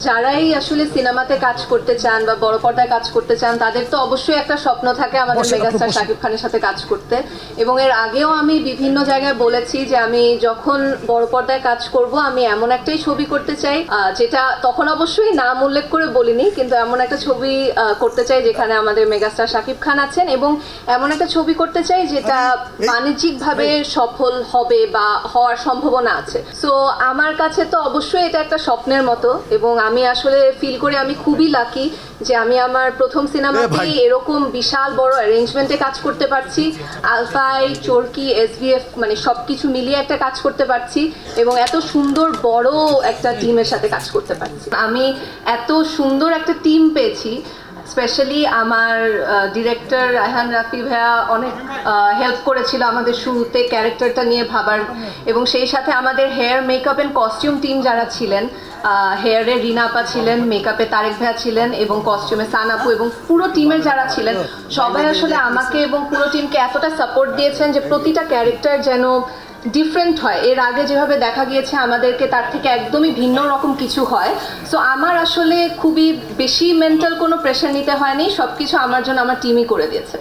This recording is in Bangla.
যারাই আসলে সিনেমাতে কাজ করতে চান বা বড় পর্দায় কাজ করতে চান তাদের তো অবশ্যই একটা স্বপ্ন থাকে আমাদের মেগাস্টার শাকিব খানের সাথে কাজ করতে। এবং এর আগেও আমি বিভিন্ন জায়গায় বলেছি যে আমি যখন বড় পর্দায় কাজ করব আমি এমন একটাই ছবি করতে চাই, যেটা তখন অবশ্যই নাম উল্লেখ করে বলিনি, কিন্তু এমন একটা ছবি করতে চাই যেখানে আমাদের মেগাস্টার শাকিব খান আছেন, এবং এমন একটা ছবি করতে চাই যেটা বাণিজ্যিকভাবে সফল হবে বা হওয়ার সম্ভাবনা আছে। সো আমার কাছে তো অবশ্যই এটা একটা স্বপ্নের মতো, এবং আমি আসলে ফিল করি আমি খুবই লাকি যে আমি আমার প্রথম সিনেমাতেই এরকম বিশাল বড় অ্যারেঞ্জমেন্টে কাজ করতে পারছি। আলফাই, চরকি, এসবিএফ মানে সবকিছু মিলিয়ে একটা কাজ করতে পারছি এবং এত সুন্দর বড় একটা টিমের সাথে কাজ করতে পারছি। আমি এত সুন্দর একটা টিম পেয়েছি। স্পেশালি আমার ডিরেক্টর রায়হান রাফি ভাইয়া অনেক হেল্প করেছিল আমাদের শুরুতে ক্যারেক্টারটা নিয়ে ভাবার, এবং সেই সাথে আমাদের hair makeup and costume team যারা ছিলেন, হেয়ারে রিনা আপা ছিলেন, মেকআপে তারেক ভাইয়া ছিলেন এবং কস্টিউমে সানাপু, এবং পুরো টিমের যারা ছিলেন সবাই আসলে আমাকে এবং পুরো টিমকে এতটা সাপোর্ট দিয়েছেন যে প্রতিটা ক্যারেক্টার যেন ডিফারেন্ট হয়। এর আগে যেভাবে দেখা গিয়েছে আমাদেরকে তার থেকে একদমই ভিন্ন রকম কিছু হয়। সো আমার আসলে খুবই বেশি মেন্টাল কোনো প্রেশার নিতে হয়নি, সব কিছু আমার জন্য আমার টিমই করে দিয়েছে।